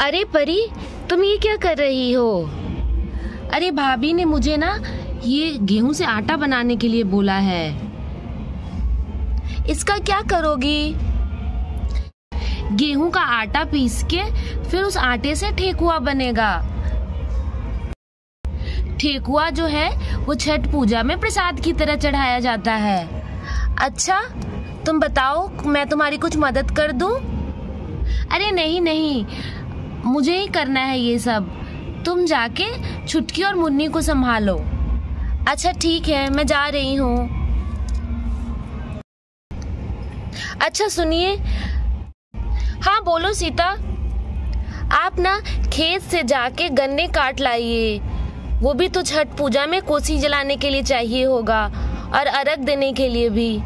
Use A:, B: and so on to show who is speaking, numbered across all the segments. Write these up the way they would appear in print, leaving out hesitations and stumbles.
A: अरे परी, तुम ये क्या कर रही हो? अरे भाभी ने मुझे ना ये गेहूं से आटा बनाने के लिए बोला है। इसका क्या करोगी? गेहूं का आटा पीस के फिर उस आटे से ठेकुआ बनेगा। ठेकुआ जो है वो छठ पूजा में प्रसाद की तरह चढ़ाया जाता है। अच्छा, तुम बताओ, मैं तुम्हारी कुछ मदद कर दूं? अरे नहीं नहीं, मुझे ही करना है ये सब। तुम जाके छुटकी और मुन्नी को संभालो। अच्छा ठीक है, मैं जा रही हूँ। अच्छा सुनिए। हाँ बोलो सीता। आप ना खेत से जाके गन्ने काट लाइए। वो भी तो छठ पूजा में कोसी जलाने के लिए चाहिए होगा और अर्घ देने के लिए भी।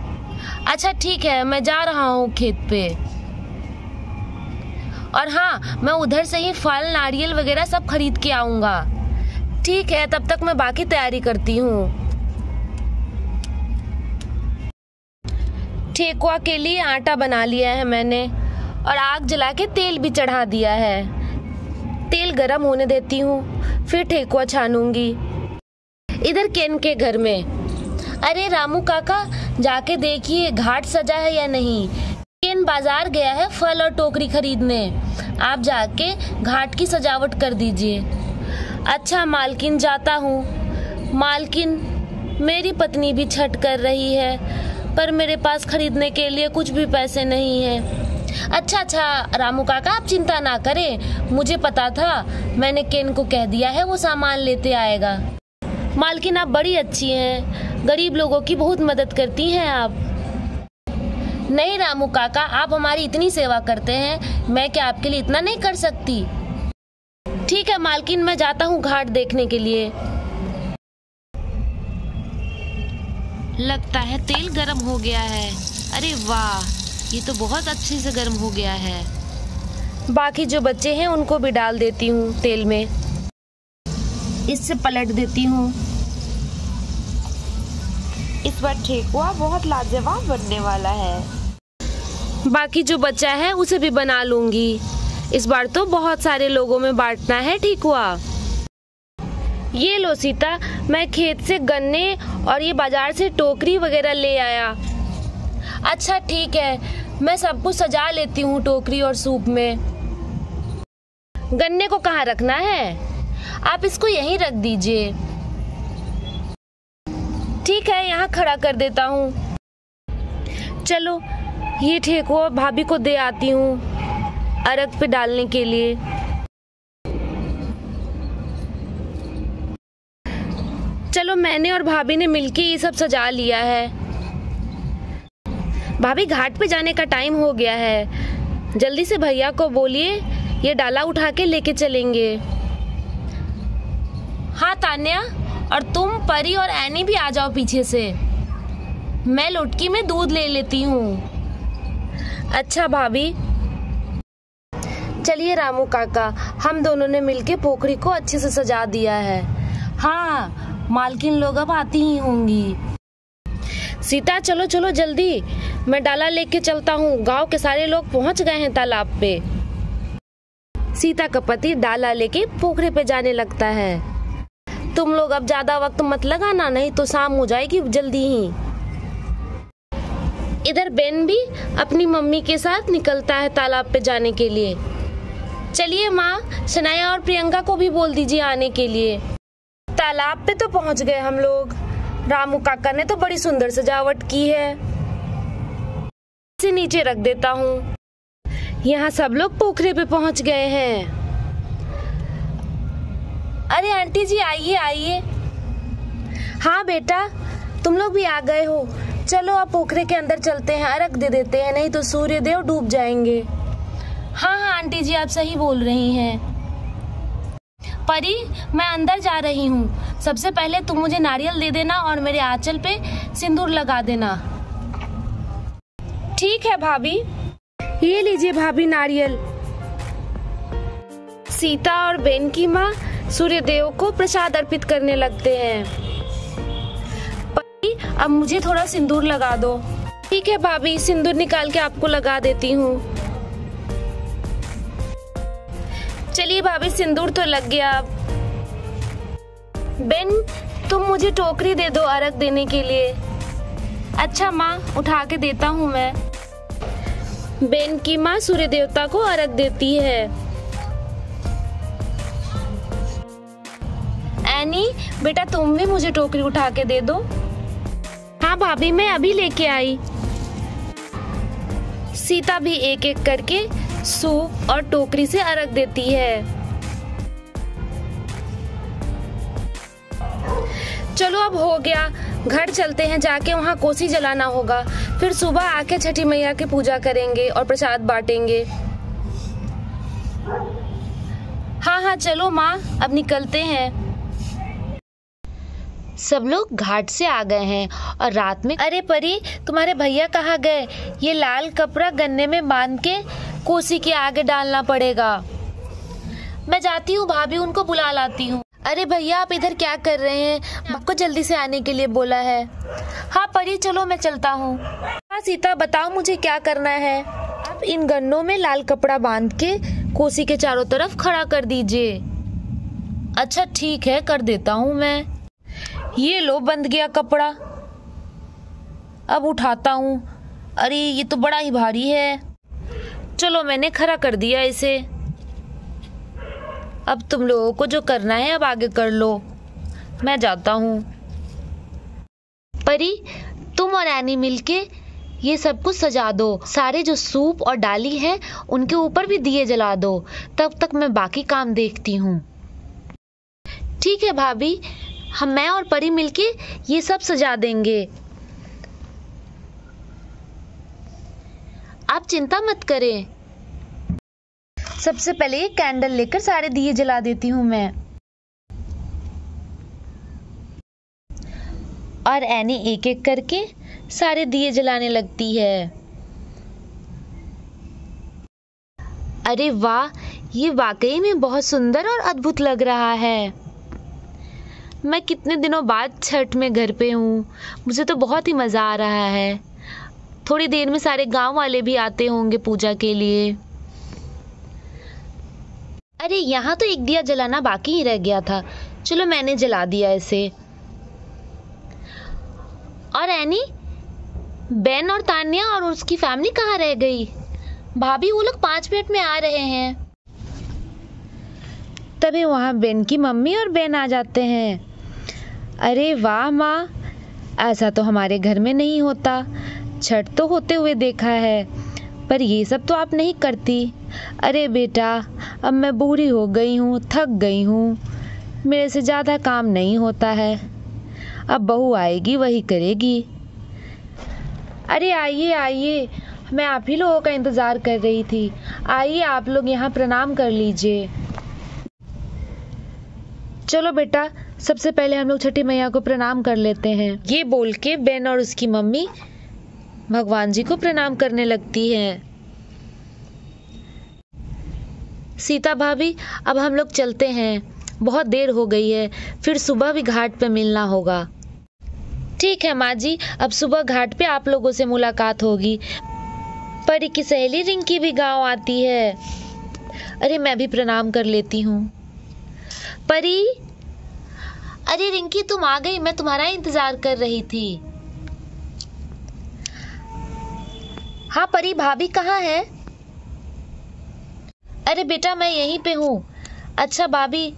A: अच्छा ठीक है, मैं जा रहा हूँ खेत पे। और हाँ, मैं उधर से ही फल नारियल वगैरह सब खरीद के आऊंगा। ठीक है, तब तक मैं बाकी तैयारी करती हूँ। ठेकुआ के लिए आटा बना लिया है मैंने और आग जला के तेल भी चढ़ा दिया है। तेल गरम होने देती हूँ, फिर ठेकुआ छानूंगी। इधर केन के घर में। अरे रामू काका, जाके देखिए घाट सजा है या नहीं। केन बाजार गया है फल और टोकरी खरीदने। आप जाके घाट की सजावट कर दीजिए। अच्छा मालकिन, जाता हूँ। मालकिन, मेरी पत्नी भी छठ कर रही है, पर मेरे पास खरीदने के लिए कुछ भी पैसे नहीं है। अच्छा रामू काका, आप चिंता ना करें, मुझे पता था। मैंने केन को कह दिया है, वो सामान लेते आएगा। मालकिन, आप बड़ी अच्छी हैं, गरीब लोगों की बहुत मदद करती हैं आप। नहीं रामू काका, आप हमारी इतनी सेवा करते हैं, मैं क्या आपके लिए इतना नहीं कर सकती? ठीक है मालकिन, मैं जाता हूँ घाट देखने के लिए। लगता है तेल गरम हो गया है। अरे वाह, ये तो बहुत अच्छे से गरम हो गया है। बाकी जो बच्चे हैं उनको भी डाल देती हूँ तेल में। इससे पलट देती हूँ। इस बार ठेकुआ बहुत लाजवाब बनने वाला है। बाकी जो बचा है उसे भी बना लूंगी। इस बार तो बहुत सारे लोगों में बांटना है ठेकुआ। ये लो सीता, मैं खेत से गन्ने और ये बाजार से टोकरी वगैरह ले आया। अच्छा ठीक है, मैं सब कुछ सजा लेती हूँ टोकरी और सूप में। गन्ने को कहाँ रखना है? आप इसको यहीं रख दीजिए। ठीक है, यहाँ खड़ा कर देता हूँ। चलो, ये ठेकुआ भाभी को दे आती हूँ अर्घ पे डालने के लिए। चलो, मैंने और भाभी ने मिलके ये सब सजा लिया है। भाभी, घाट पे जाने का टाइम हो गया है, जल्दी से भैया को बोलिए, ये डाला उठा के लेके चलेंगे। हाँ तान्या, और तुम परी और एनी भी आ जाओ पीछे से। मैं लोटकी में दूध ले लेती हूँ। अच्छा भाभी। चलिए रामू काका, हम दोनों ने मिलके पोखरी को अच्छे से सजा दिया है। हाँ, मालकिन लोग अब आती ही होंगी। सीता चलो चलो जल्दी, मैं डाला लेके चलता हूँ। गांव के सारे लोग पहुँच गए हैं तालाब पे। सीता का पति डाला लेके पोखरे पे जाने लगता है। तुम लोग अब ज्यादा वक्त मत लगाना, नहीं तो शाम हो जाएगी जल्दी ही। इधर बेन भी अपनी मम्मी के साथ निकलता है तालाब पे जाने के लिए। चलिए माँ, शनाया और प्रियंका को भी बोल दीजिए आने के लिए। तालाब पे तो पहुँच गए हम लोग। रामू काका ने तो बड़ी सुंदर सजावट की है। इसे नीचे रख देता हूँ। यहाँ सब लोग पोखरे पे पहुँच गए हैं। अरे आंटी जी, आइए आइए। हाँ बेटा, तुम लोग भी आ गए हो। चलो अब पोखरे के अंदर चलते हैं, अर्घ दे देते हैं, नहीं तो सूर्य देव डूब जाएंगे। हाँ हाँ आंटी जी, आप सही बोल रही हैं। परी, मैं अंदर जा रही हूँ। सबसे पहले तुम मुझे नारियल दे देना और मेरे आंचल पे सिंदूर लगा देना। ठीक है भाभी। ये लीजिए भाभी नारियल। सीता और बेन की माँ सूर्य देव को प्रसाद अर्पित करने लगते हैं। परी, अब मुझे थोड़ा सिंदूर लगा दो। ठीक है भाभी, सिंदूर निकाल के आपको लगा देती हूँ। चलिए भाभी, सिंदूर तो लग गया। अब बेन, तुम मुझे टोकरी दे दो अर्घ देने के लिए। अच्छा माँ, उठा के देता हूँ मैं। बेन की माँ सूर्य देवता को अर्घ देती है। एनी बेटा, तुम भी मुझे टोकरी उठा के दे दो। हाँ भाभी, मैं अभी लेके आई। सीता भी एक एक करके सूप और टोकरी से अर्घ देती है। चलो अब हो गया, घर चलते हैं, जाके वहाँ कोसी जलाना होगा। फिर सुबह आके छठी मैया की पूजा करेंगे और प्रसाद बांटेंगे। हाँ हाँ चलो माँ, अब निकलते हैं। सब लोग घाट से आ गए हैं और रात में अरे परी, तुम्हारे भैया कहाँ गए? ये लाल कपड़ा गन्ने में बांध के कोसी के आगे डालना पड़ेगा। मैं जाती हूँ भाभी, उनको बुला लाती हूँ। अरे भैया, आप इधर क्या कर रहे हैं? आपको जल्दी से आने के लिए बोला है। हाँ परी, चलो मैं चलता हूँ। हाँ सीता, बताओ मुझे क्या करना है। आप इन गन्नों में लाल कपड़ा बांध के कोसी के चारों तरफ खड़ा कर दीजिए। अच्छा ठीक है, कर देता हूँ मैं। ये लो, बंध गया कपड़ा। अब उठाता हूँ। अरे ये तो बड़ा ही भारी है। चलो मैंने खड़ा कर दिया इसे। अब तुम लोगों को जो करना है अब आगे कर लो, मैं जाता हूँ। परी, तुम और एनी मिलके ये सब कुछ सजा दो। सारे जो सूप और डाली हैं उनके ऊपर भी दिए जला दो। तब तक मैं बाकी काम देखती हूँ। ठीक है भाभी, मैं और परी मिलके ये सब सजा देंगे। आप चिंता मत करें। सबसे पहले ये कैंडल लेकर सारे दिए जला देती हूँ मैं। और एनी एक एक करके सारे दिए जलाने लगती है। अरे वाह, ये वाकई में बहुत सुंदर और अद्भुत लग रहा है। मैं कितने दिनों बाद छठ में घर पे हूँ, मुझे तो बहुत ही मज़ा आ रहा है। थोड़ी देर में सारे गांव वाले भी आते होंगे पूजा के लिए। अरे यहाँ तो एक दिया जलाना बाकी ही रह गया था। चलो मैंने जला दिया इसे। और एनी, बेन और तान्या और उसकी फैमिली कहाँ रह गई? भाभी, वो लोग 5 मिनट में आ रहे हैं। तभी वहाँ बेन की मम्मी और बेन आ जाते हैं। अरे वाह माँ, ऐसा तो हमारे घर में नहीं होता। छठ तो होते हुए देखा है, पर ये सब तो आप नहीं करती। अरे बेटा, अब मैं बूढ़ी हो गई हूँ, थक गई हूँ, मेरे से ज़्यादा काम नहीं होता है। अब बहू आएगी, वही करेगी। अरे आइए आइए, मैं आप ही लोगों का इंतज़ार कर रही थी। आइए आप लोग यहाँ प्रणाम कर लीजिए। चलो बेटा, सबसे पहले हम लोग छठी मैया को प्रणाम कर लेते हैं। ये बोल के बेन और उसकी मम्मी भगवान जी को प्रणाम करने लगती है। सीता भाभी, अब हम लोग चलते हैं, बहुत देर हो गई है, फिर सुबह भी घाट पे मिलना होगा। ठीक है माँ जी, अब सुबह घाट पे आप लोगों से मुलाकात होगी। परी की सहेली रिंकी भी गांव आती है। अरे मैं भी प्रणाम कर लेती हूँ। परी, अरे रिंकी तुम आ गई, मैं तुम्हारा इंतजार कर रही थी। हाँ परी, भाभी कहाँ है? अरे बेटा, मैं यहीं पे हूँ। अच्छा भाभी,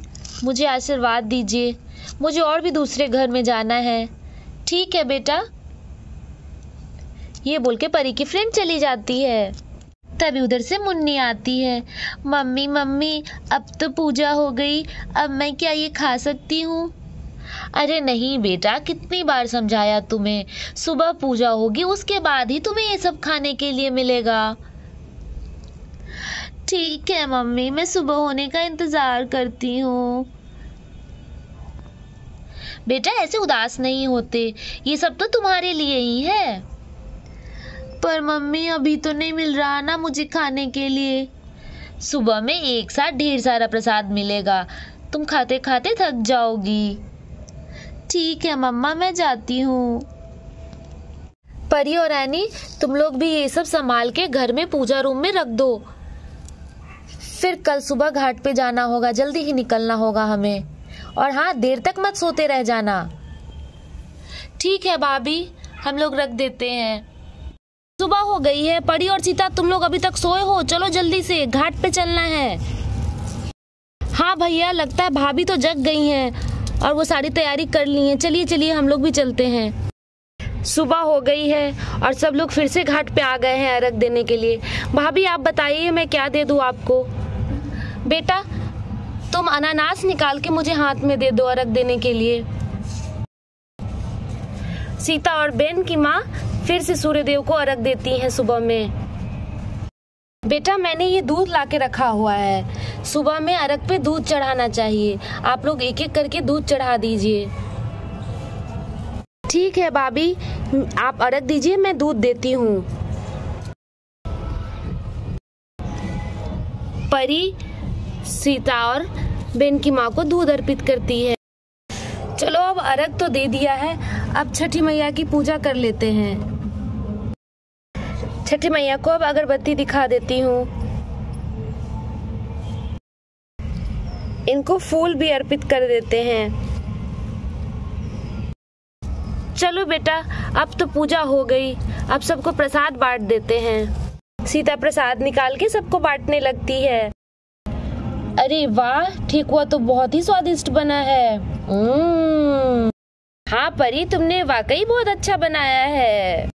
A: मुझे आशीर्वाद दीजिए, मुझे और भी दूसरे घर में जाना है। ठीक है बेटा। ये बोल के परी की फ्रेंड चली जाती है। तभी उधर से मुन्नी आती है। मम्मी मम्मी, अब तो पूजा हो गई, अब मैं क्या ये खा सकती हूँ? अरे नहीं बेटा, कितनी बार समझाया तुम्हें, सुबह पूजा होगी उसके बाद ही तुम्हें ये सब खाने के लिए मिलेगा। ठीक है मम्मी, मैं सुबह होने का इंतजार करती हूँ। बेटा ऐसे उदास नहीं होते, ये सब तो तुम्हारे लिए ही है। पर मम्मी अभी तो नहीं मिल रहा ना मुझे खाने के लिए। सुबह में एक साथ ढेर सारा प्रसाद मिलेगा, तुम खाते खाते थक जाओगी। ठीक है मम्मा, मैं जाती हूँ। परी और एनी, तुम लोग भी ये सब संभाल के घर में पूजा रूम में रख दो। फिर कल सुबह घाट पे जाना होगा, जल्दी ही निकलना होगा हमें। और हाँ, देर तक मत सोते रह जाना। ठीक है भाभी, हम लोग रख देते हैं। सुबह हो गई है। परी और सीता, तुम लोग अभी तक सोए हो? चलो जल्दी से, घाट पे चलना है। हाँ भैया, लगता है भाभी तो जग गई हैं और वो सारी तैयारी कर ली हैं। चलिए चलिए, हम लोग भी चलते हैं। सुबह हो गई है और सब लोग फिर से घाट पे आ गए हैं अर्घ देने के लिए। भाभी आप बताइए, मैं क्या दे दूँ आपको? बेटा, तुम अनानास निकाल के मुझे हाथ में दे दो अर्घ देने के लिए। सीता और बेन की माँ फिर से सूर्यदेव को अर्घ देती हैं सुबह में। बेटा, मैंने ये दूध लाके रखा हुआ है, सुबह में अर्घ पे दूध चढ़ाना चाहिए। आप लोग एक एक करके दूध चढ़ा दीजिए। ठीक है भाभी, आप अर्घ दीजिए, मैं दूध देती हूँ। परी सीता और बेन की माँ को दूध अर्पित करती है। चलो, अब अर्घ तो दे दिया है, अब छठी मैया की पूजा कर लेते हैं। छठी मैया को अब अगरबत्ती दिखा देती हूँ। इनको फूल भी अर्पित कर देते हैं। चलो बेटा, अब तो पूजा हो गई, अब सबको प्रसाद बांट देते हैं। सीता प्रसाद निकाल के सबको बांटने लगती है। अरे वाह, ठेकुआ तो बहुत ही स्वादिष्ट बना है। हाँ परी, तुमने वाकई बहुत अच्छा बनाया है।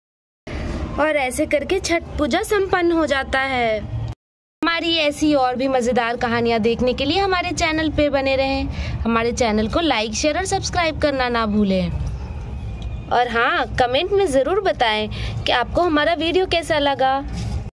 A: और ऐसे करके छठ पूजा संपन्न हो जाता है। हमारी ऐसी और भी मजेदार कहानियाँ देखने के लिए हमारे चैनल पे बने रहें। हमारे चैनल को लाइक, शेयर और सब्सक्राइब करना ना भूलें। और हाँ, कमेंट में जरूर बताएं कि आपको हमारा वीडियो कैसा लगा।